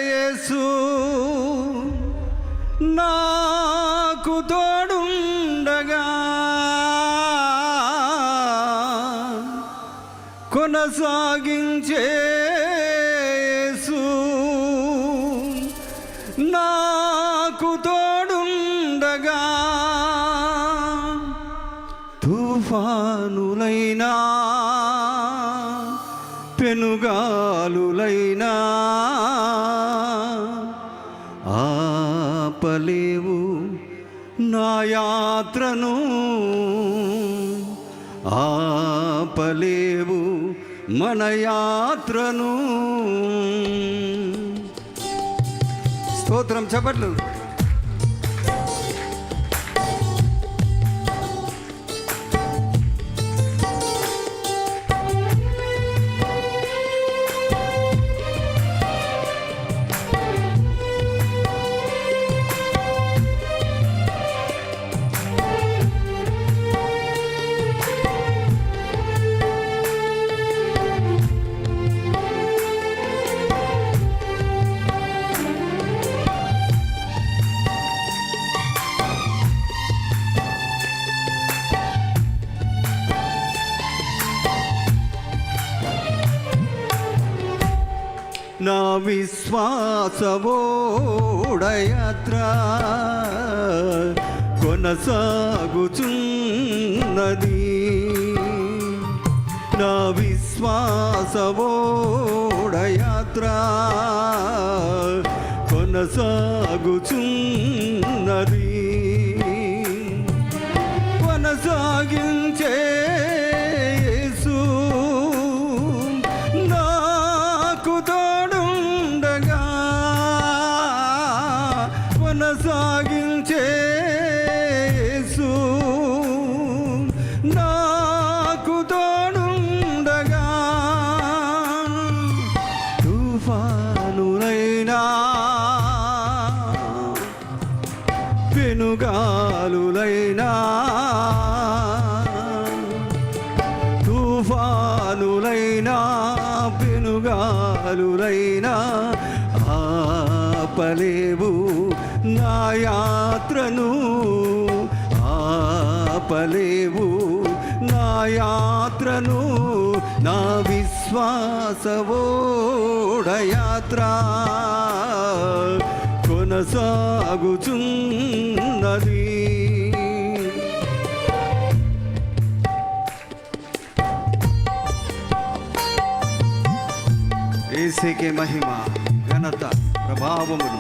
యేసు నాకు తోడుండగా కొనసాగించే యేసు నాకు తోడుండగా తుఫానులైనా పెనుగాలులైనా ఆపలేవు నా యాత్రను, ఆపలేవు మన యాత్రను. స్తోత్రం, చప్పట్లు. నా విశ్వాసవోడయాత్ర కొనసాగుచున్నది, నా విశ్వాసవోడయాత్ర కొనసాగుచున్నది. కొనసాగించే యేసు నాకు తోడుండగా, కొనసాగించే యేసు నాకు తోడుండగా తుఫానులైనా పెనుగాలులైనా, తుఫానులైనా పెనుగాలులైనా ఆపలేవు నా యాత్రను, ఆపలేవు నా యాత్రను. నా విశ్వాసవోడయాత్ర కొనసాగుచున్నది. యేసుకే మహిమ, ఘనత, ప్రభావములు.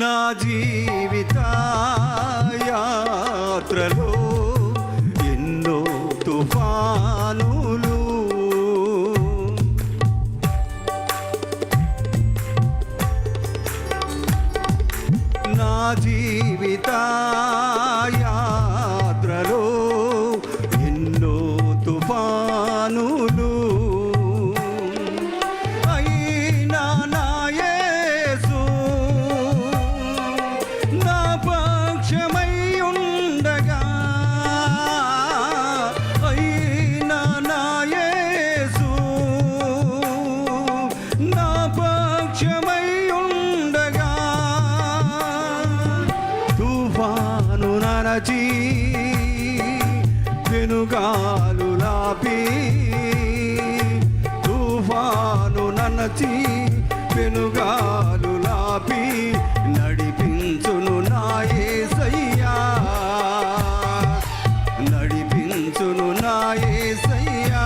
నా జీవిత యాత్రలో ఎన్నో తుఫానులు, నా జీవిత యాత్రలో ఎన్నో తుఫానులు, అయినా నా యేసు నా పక్షమై ఉండగా, అయినా నా యేసు నా పక్షమై ఉండగా తుఫాను నరచి పెనుగాలులాపి, తుఫాను నరచి పెనుగాలులాపి నడిపించును నా యేసయ్యా, నడిపించును నా యేసయ్యా.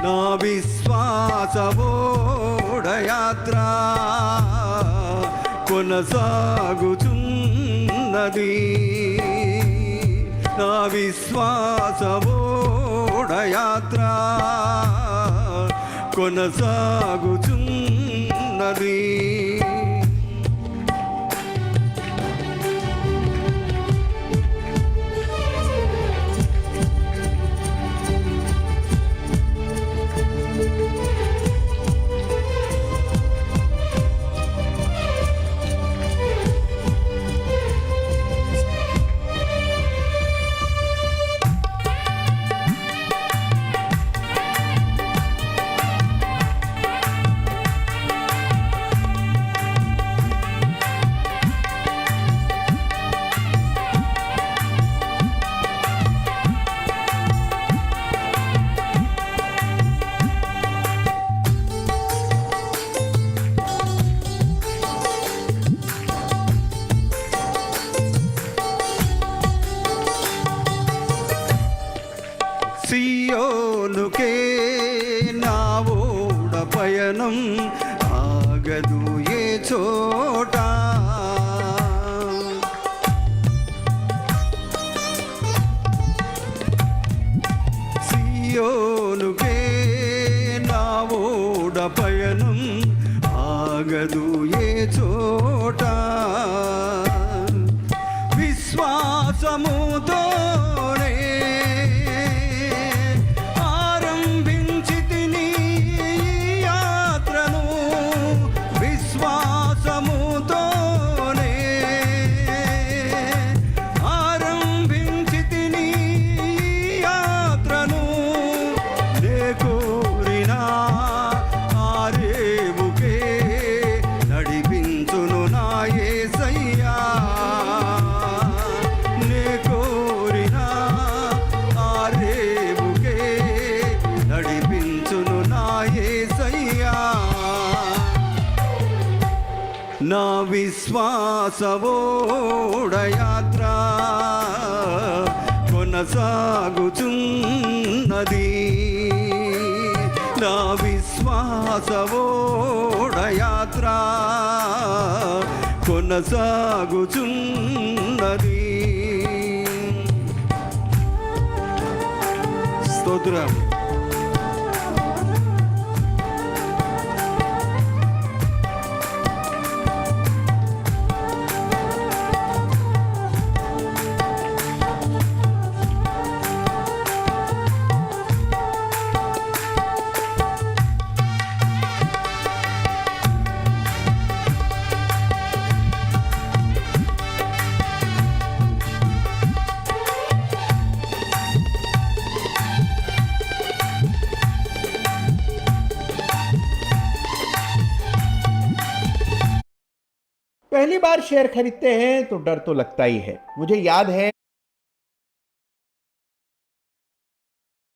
నా నా విశ్వాసవోడయాత్ర కొనసాగుచున్నది. నా విశ్వాసవోడయాత్ర కొనసాగుచున్నది. సియోనుకే నా ఓడ పయనం ఆగదు ఏ చోట. సియోనుకే నా ఓడ పయనం ఆగదు ఏ చోట. విశ్వాసముతోనే నా విశ్వాసవోడయాత్ర కొనసాగుచున్నది. నా విశ్వాసవోడయాత్ర కొనసాగుచున్నది. స్తోత్రం. पहली बार शेयर खरीदते हैं तो डर तो लगता ही है। मुझे याद है